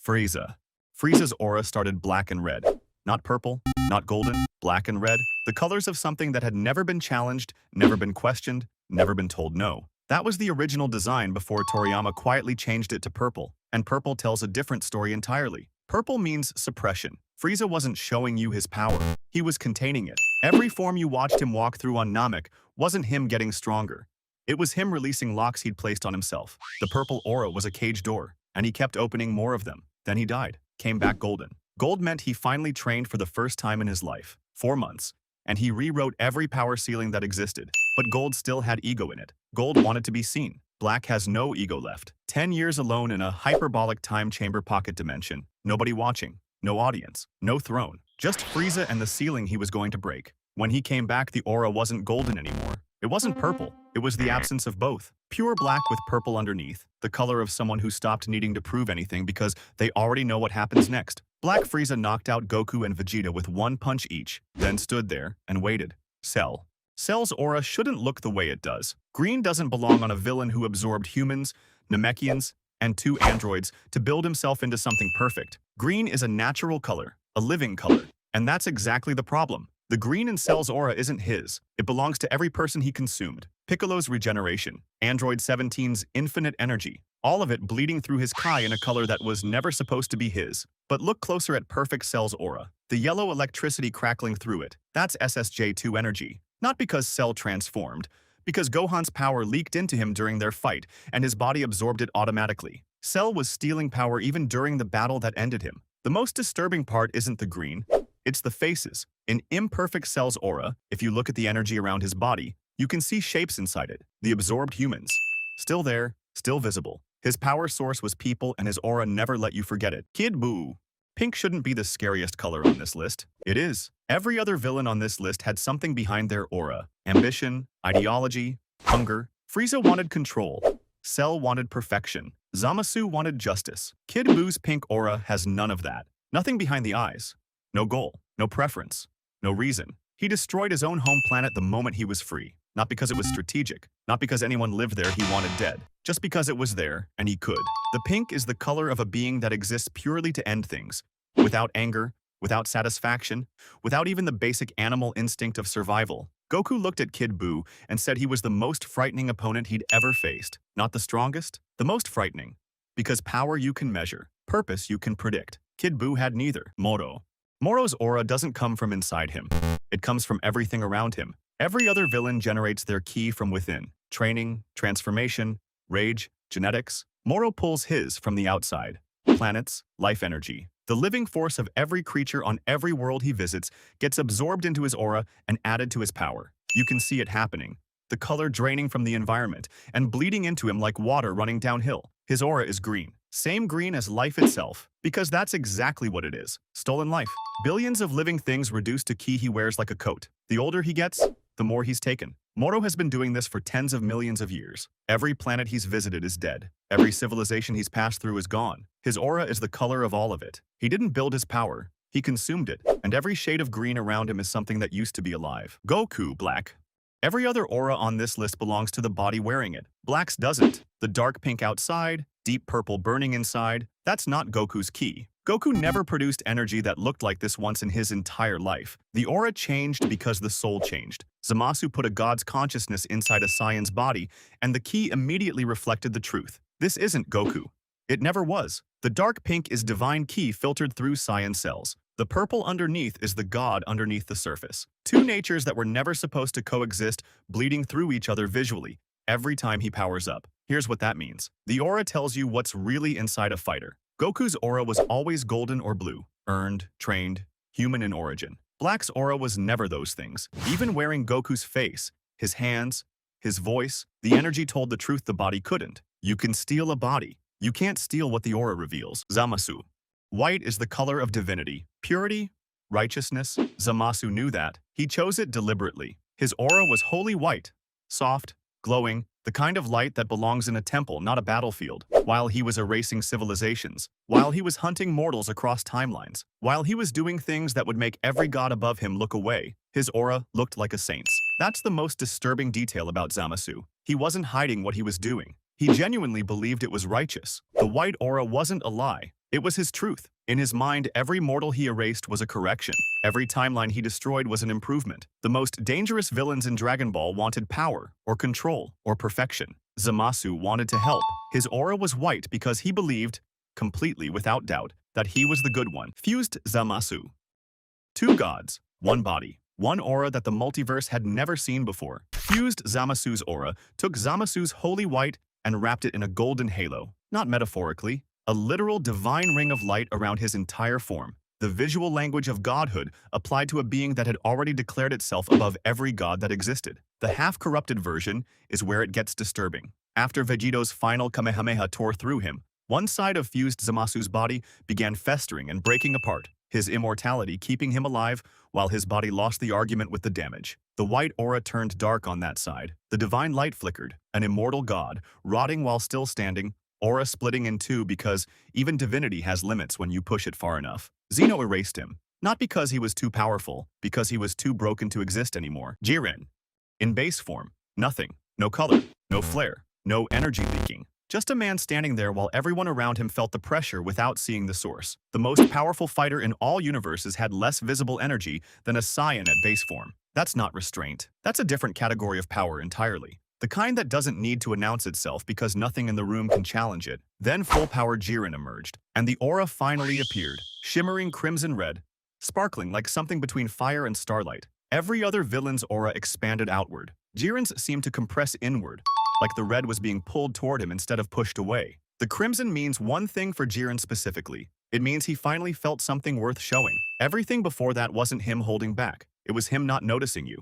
Frieza. Frieza's aura started black and red. Not purple, not golden, black and red. The colors of something that had never been challenged, never been questioned, never been told no. That was the original design before Toriyama quietly changed it to purple, and purple tells a different story entirely. Purple means suppression. Frieza wasn't showing you his power, he was containing it. Every form you watched him walk through on Namek wasn't him getting stronger. It was him releasing locks he'd placed on himself. The purple aura was a cage door, and he kept opening more of them. Then he died, came back golden. Gold meant he finally trained for the first time in his life, 4 months, and he rewrote every power ceiling that existed. But gold still had ego in it. Gold wanted to be seen. Black has no ego left. 10 years alone in a hyperbolic time chamber pocket dimension. Nobody watching. No audience. No throne. Just Frieza and the ceiling he was going to break. When he came back, the aura wasn't golden anymore. It wasn't purple. It was the absence of both. Pure black with purple underneath. The color of someone who stopped needing to prove anything because they already know what happens next. Black Frieza knocked out Goku and Vegeta with 1 punch each, then stood there and waited. Cell. Cell's aura shouldn't look the way it does. Green doesn't belong on a villain who absorbed humans, Namekians, and 2 androids to build himself into something perfect. Green is a natural color, a living color, and that's exactly the problem. The green in Cell's aura isn't his. It belongs to every person he consumed. Piccolo's regeneration, Android 17's infinite energy, all of it bleeding through his Kai in a color that was never supposed to be his. But look closer at perfect Cell's aura. The yellow electricity crackling through it. That's SSJ2 energy. Not because Cell transformed, because Gohan's power leaked into him during their fight, and his body absorbed it automatically. Cell was stealing power even during the battle that ended him. The most disturbing part isn't the green, it's the faces. In imperfect Cell's aura, if you look at the energy around his body, you can see shapes inside it. The absorbed humans. Still there, still visible. His power source was people, and his aura never let you forget it. Kid Buu. Pink shouldn't be the scariest color on this list. It is. Every other villain on this list had something behind their aura. Ambition, ideology, hunger. Frieza wanted control. Cell wanted perfection. Zamasu wanted justice. Kid Buu's pink aura has none of that. Nothing behind the eyes. No goal, no preference, no reason. He destroyed his own home planet the moment he was free. Not because it was strategic, not because anyone lived there he wanted dead. Just because it was there, and he could. The pink is the color of a being that exists purely to end things. Without anger, without satisfaction, without even the basic animal instinct of survival. Goku looked at Kid Buu and said he was the most frightening opponent he'd ever faced. Not the strongest, the most frightening. Because power you can measure, purpose you can predict. Kid Buu had neither. Moro. Moro's aura doesn't come from inside him. It comes from everything around him. Every other villain generates their ki from within. Training, transformation, rage, genetics. Moro pulls his from the outside. Planets, life energy. The living force of every creature on every world he visits gets absorbed into his aura and added to his power. You can see it happening. The color draining from the environment and bleeding into him like water running downhill. His aura is green. Same green as life itself, because that's exactly what it is. Stolen life. Billions of living things reduced to ki he wears like a coat. The older he gets, the more he's taken. Moro has been doing this for tens of millions of years. Every planet he's visited is dead. Every civilization he's passed through is gone. His aura is the color of all of it. He didn't build his power. He consumed it. And every shade of green around him is something that used to be alive. Goku Black. Every other aura on this list belongs to the body wearing it. Black's doesn't. The dark pink outside, deep purple burning inside, that's not Goku's ki. Goku never produced energy that looked like this once in his entire life. The aura changed because the soul changed. Zamasu put a god's consciousness inside a Saiyan's body, and the ki immediately reflected the truth. This isn't Goku. It never was. The dark pink is divine ki filtered through Saiyan cells. The purple underneath is the god underneath the surface. 2 natures that were never supposed to coexist, bleeding through each other visually, every time he powers up. Here's what that means. The aura tells you what's really inside a fighter. Goku's aura was always golden or blue, earned, trained, human in origin. Black's aura was never those things. Even wearing Goku's face, his hands, his voice, the energy told the truth the body couldn't. You can steal a body. You can't steal what the aura reveals. Zamasu. White is the color of divinity, purity, righteousness. Zamasu knew that. He chose it deliberately. His aura was wholly white, soft, glowing, the kind of light that belongs in a temple, not a battlefield. While he was erasing civilizations, while he was hunting mortals across timelines, while he was doing things that would make every god above him look away, his aura looked like a saint's. That's the most disturbing detail about Zamasu. He wasn't hiding what he was doing. He genuinely believed it was righteous. The white aura wasn't a lie. It was his truth. In his mind, every mortal he erased was a correction. Every timeline he destroyed was an improvement. The most dangerous villains in Dragon Ball wanted power, or control, or perfection. Zamasu wanted to help. His aura was white because he believed, completely without doubt, that he was the good one. Fused Zamasu. Two gods, one body, one aura that the multiverse had never seen before. Fused Zamasu's aura took Zamasu's holy white and wrapped it in a golden halo. Not metaphorically, a literal divine ring of light around his entire form. The visual language of godhood applied to a being that had already declared itself above every god that existed. The half-corrupted version is where it gets disturbing. After Vegito's final Kamehameha tore through him, one side of fused Zamasu's body began festering and breaking apart, his immortality keeping him alive while his body lost the argument with the damage. The white aura turned dark on that side. The divine light flickered, an immortal god, rotting while still standing, aura splitting in two because even divinity has limits when you push it far enough. Zeno erased him, not because he was too powerful, because he was too broken to exist anymore. Jiren. In base form, nothing, no color, no flare, no energy leaking. Just a man standing there while everyone around him felt the pressure without seeing the source. The most powerful fighter in all universes had less visible energy than a Saiyan at base form. That's not restraint. That's a different category of power entirely. The kind that doesn't need to announce itself because nothing in the room can challenge it. Then full-power Jiren emerged, and the aura finally appeared, shimmering crimson red, sparkling like something between fire and starlight. Every other villain's aura expanded outward. Jiren's seemed to compress inward, like the red was being pulled toward him instead of pushed away. The crimson means one thing for Jiren specifically. It means he finally felt something worth showing. Everything before that wasn't him holding back. It was him not noticing you.